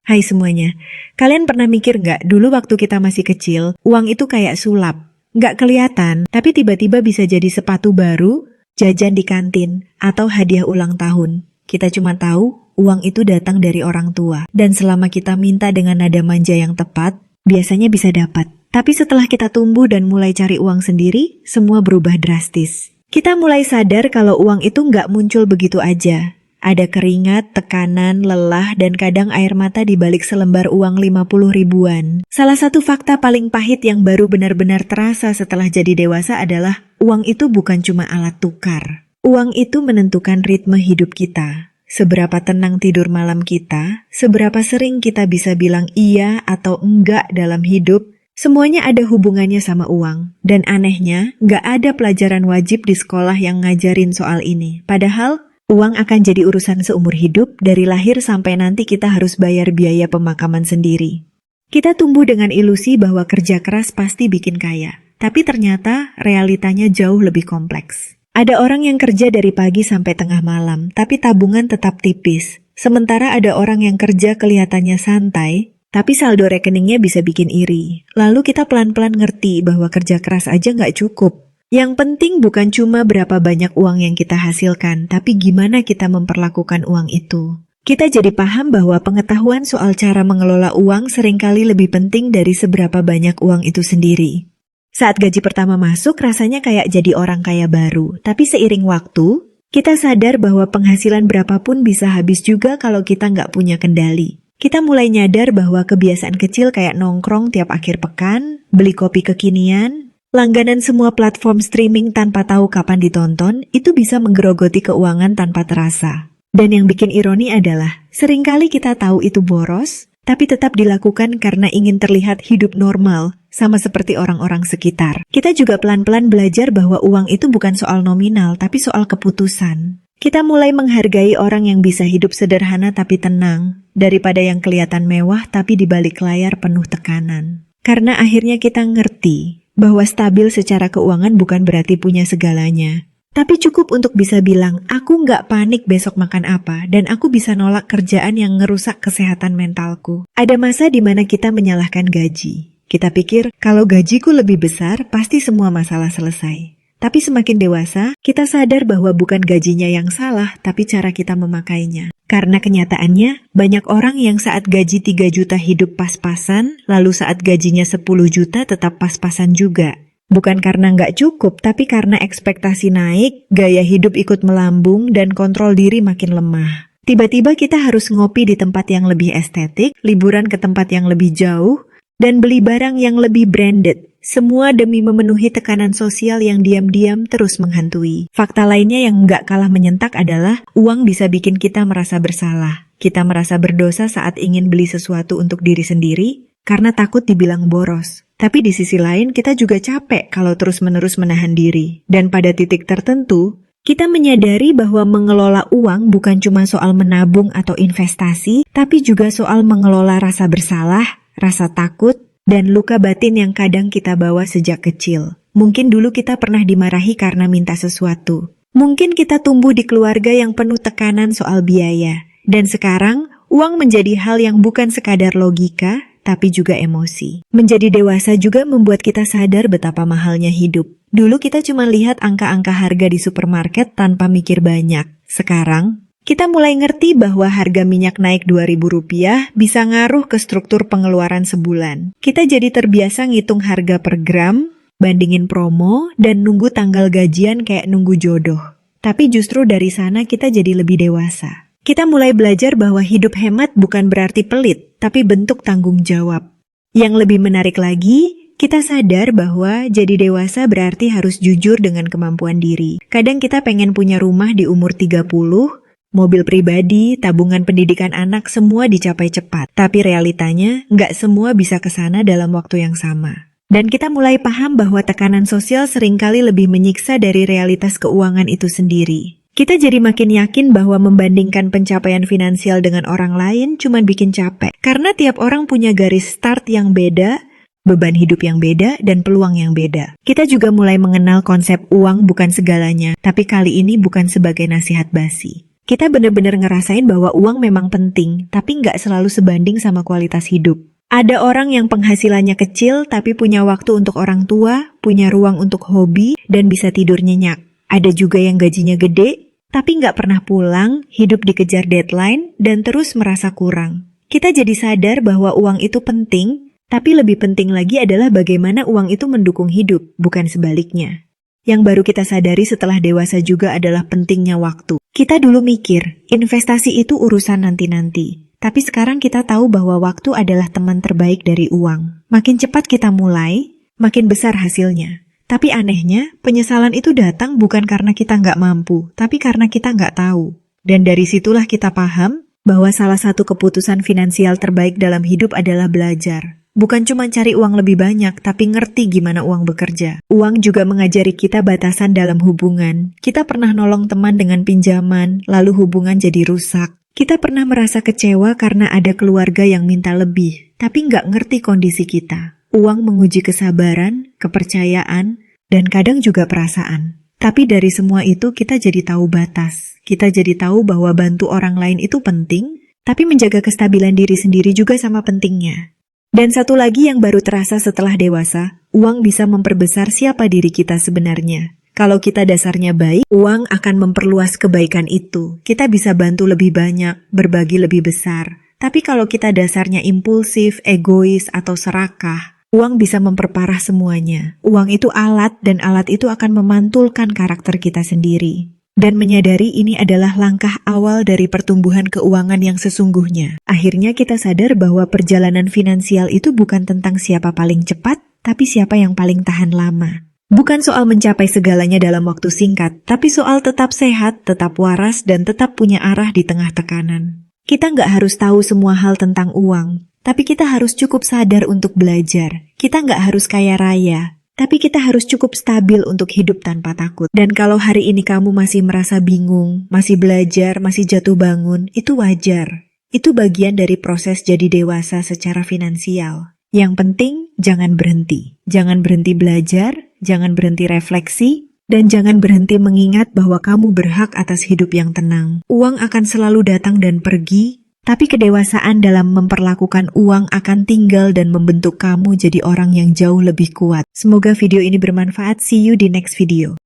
Hai semuanya, kalian pernah mikir nggak dulu waktu kita masih kecil, uang itu kayak sulap? Nggak kelihatan, tapi tiba-tiba bisa jadi sepatu baru, jajan di kantin, atau hadiah ulang tahun. Kita cuma tahu, uang itu datang dari orang tua. Dan selama kita minta dengan nada manja yang tepat, biasanya bisa dapat. Tapi setelah kita tumbuh dan mulai cari uang sendiri, semua berubah drastis. Kita mulai sadar kalau uang itu nggak muncul begitu aja. Ada keringat, tekanan, lelah, dan kadang air mata di balik selembar uang 50 ribuan. Salah satu fakta paling pahit yang baru benar-benar terasa setelah jadi dewasa adalah uang itu bukan cuma alat tukar. Uang itu menentukan ritme hidup kita. Seberapa tenang tidur malam kita, seberapa sering kita bisa bilang iya atau enggak dalam hidup, semuanya ada hubungannya sama uang. Dan anehnya, nggak ada pelajaran wajib di sekolah yang ngajarin soal ini. Padahal, uang akan jadi urusan seumur hidup, dari lahir sampai nanti kita harus bayar biaya pemakaman sendiri. Kita tumbuh dengan ilusi bahwa kerja keras pasti bikin kaya, tapi ternyata realitanya jauh lebih kompleks. Ada orang yang kerja dari pagi sampai tengah malam, tapi tabungan tetap tipis. Sementara ada orang yang kerja kelihatannya santai, tapi saldo rekeningnya bisa bikin iri. Lalu kita pelan-pelan ngerti bahwa kerja keras aja nggak cukup. Yang penting bukan cuma berapa banyak uang yang kita hasilkan, tapi gimana kita memperlakukan uang itu. Kita jadi paham bahwa pengetahuan soal cara mengelola uang seringkali lebih penting dari seberapa banyak uang itu sendiri. Saat gaji pertama masuk, rasanya kayak jadi orang kaya baru. Tapi seiring waktu, kita sadar bahwa penghasilan berapapun bisa habis juga kalau kita nggak punya kendali. Kita mulai nyadar bahwa kebiasaan kecil kayak nongkrong tiap akhir pekan, beli kopi kekinian, langganan semua platform streaming tanpa tahu kapan ditonton, itu bisa menggerogoti keuangan tanpa terasa. Dan yang bikin ironi adalah, seringkali kita tahu itu boros, tapi tetap dilakukan karena ingin terlihat hidup normal, sama seperti orang-orang sekitar. Kita juga pelan-pelan belajar bahwa uang itu bukan soal nominal, tapi soal keputusan. Kita mulai menghargai orang yang bisa hidup sederhana tapi tenang, daripada yang kelihatan mewah tapi di balik layar penuh tekanan. Karena akhirnya kita ngerti bahwa stabil secara keuangan bukan berarti punya segalanya. Tapi cukup untuk bisa bilang, aku nggak panik besok makan apa, dan aku bisa nolak kerjaan yang ngerusak kesehatan mentalku. Ada masa di mana kita menyalahkan gaji. Kita pikir, kalau gajiku lebih besar, pasti semua masalah selesai. Tapi semakin dewasa, kita sadar bahwa bukan gajinya yang salah, tapi cara kita memakainya. Karena kenyataannya, banyak orang yang saat gaji 3 juta hidup pas-pasan, lalu saat gajinya 10 juta tetap pas-pasan juga. Bukan karena nggak cukup, tapi karena ekspektasi naik, gaya hidup ikut melambung, dan kontrol diri makin lemah. Tiba-tiba kita harus ngopi di tempat yang lebih estetik, liburan ke tempat yang lebih jauh, dan beli barang yang lebih branded. Semua demi memenuhi tekanan sosial yang diam-diam terus menghantui. Fakta lainnya yang nggak kalah menyentak adalah uang bisa bikin kita merasa bersalah. Kita merasa berdosa saat ingin beli sesuatu untuk diri sendiri karena takut dibilang boros. Tapi di sisi lain kita juga capek kalau terus-menerus menahan diri. Dan pada titik tertentu, kita menyadari bahwa mengelola uang bukan cuma soal menabung atau investasi, tapi juga soal mengelola rasa bersalah, rasa takut, dan luka batin yang kadang kita bawa sejak kecil. Mungkin dulu kita pernah dimarahi karena minta sesuatu. Mungkin kita tumbuh di keluarga yang penuh tekanan soal biaya. Dan sekarang, uang menjadi hal yang bukan sekadar logika, tapi juga emosi. Menjadi dewasa juga membuat kita sadar betapa mahalnya hidup. Dulu kita cuma lihat angka-angka harga di supermarket tanpa mikir banyak. Sekarang, kita mulai ngerti bahwa harga minyak naik Rp2.000 bisa ngaruh ke struktur pengeluaran sebulan. Kita jadi terbiasa ngitung harga per gram, bandingin promo, dan nunggu tanggal gajian kayak nunggu jodoh. Tapi justru dari sana kita jadi lebih dewasa. Kita mulai belajar bahwa hidup hemat bukan berarti pelit, tapi bentuk tanggung jawab. Yang lebih menarik lagi, kita sadar bahwa jadi dewasa berarti harus jujur dengan kemampuan diri. Kadang kita pengen punya rumah di umur 30, mobil pribadi, tabungan pendidikan anak, semua dicapai cepat. Tapi realitanya, nggak semua bisa ke sana dalam waktu yang sama. Dan kita mulai paham bahwa tekanan sosial seringkali lebih menyiksa dari realitas keuangan itu sendiri. Kita jadi makin yakin bahwa membandingkan pencapaian finansial dengan orang lain cuma bikin capek. Karena tiap orang punya garis start yang beda, beban hidup yang beda, dan peluang yang beda. Kita juga mulai mengenal konsep uang bukan segalanya, tapi kali ini bukan sebagai nasihat basi. Kita benar-benar ngerasain bahwa uang memang penting, tapi nggak selalu sebanding sama kualitas hidup. Ada orang yang penghasilannya kecil tapi punya waktu untuk orang tua, punya ruang untuk hobi, dan bisa tidur nyenyak. Ada juga yang gajinya gede, tapi nggak pernah pulang, hidup dikejar deadline, dan terus merasa kurang. Kita jadi sadar bahwa uang itu penting, tapi lebih penting lagi adalah bagaimana uang itu mendukung hidup, bukan sebaliknya. Yang baru kita sadari setelah dewasa juga adalah pentingnya waktu. Kita dulu mikir, investasi itu urusan nanti-nanti. Tapi sekarang kita tahu bahwa waktu adalah teman terbaik dari uang. Makin cepat kita mulai, makin besar hasilnya. Tapi anehnya, penyesalan itu datang bukan karena kita nggak mampu, tapi karena kita nggak tahu. Dan dari situlah kita paham bahwa salah satu keputusan finansial terbaik dalam hidup adalah belajar. Bukan cuma cari uang lebih banyak, tapi ngerti gimana uang bekerja. Uang juga mengajari kita batasan dalam hubungan. Kita pernah nolong teman dengan pinjaman, lalu hubungan jadi rusak. Kita pernah merasa kecewa karena ada keluarga yang minta lebih, tapi nggak ngerti kondisi kita. Uang menguji kesabaran, kepercayaan, dan kadang juga perasaan. Tapi dari semua itu kita jadi tahu batas. Kita jadi tahu bahwa bantu orang lain itu penting, tapi menjaga kestabilan diri sendiri juga sama pentingnya. Dan satu lagi yang baru terasa setelah dewasa, uang bisa memperbesar siapa diri kita sebenarnya. Kalau kita dasarnya baik, uang akan memperluas kebaikan itu. Kita bisa bantu lebih banyak, berbagi lebih besar. Tapi kalau kita dasarnya impulsif, egois, atau serakah, uang bisa memperparah semuanya. Uang itu alat dan alat itu akan memantulkan karakter kita sendiri. Dan menyadari ini adalah langkah awal dari pertumbuhan keuangan yang sesungguhnya. Akhirnya kita sadar bahwa perjalanan finansial itu bukan tentang siapa paling cepat, tapi siapa yang paling tahan lama. Bukan soal mencapai segalanya dalam waktu singkat, tapi soal tetap sehat, tetap waras, dan tetap punya arah di tengah tekanan. Kita nggak harus tahu semua hal tentang uang, tapi kita harus cukup sadar untuk belajar. Kita nggak harus kaya raya, tapi kita harus cukup stabil untuk hidup tanpa takut. Dan kalau hari ini kamu masih merasa bingung, masih belajar, masih jatuh bangun, itu wajar. Itu bagian dari proses jadi dewasa secara finansial. Yang penting, jangan berhenti. Jangan berhenti belajar, jangan berhenti refleksi, dan jangan berhenti mengingat bahwa kamu berhak atas hidup yang tenang. Uang akan selalu datang dan pergi, tapi kedewasaan dalam memperlakukan uang akan tinggal dan membentuk kamu jadi orang yang jauh lebih kuat. Semoga video ini bermanfaat. See you di next video.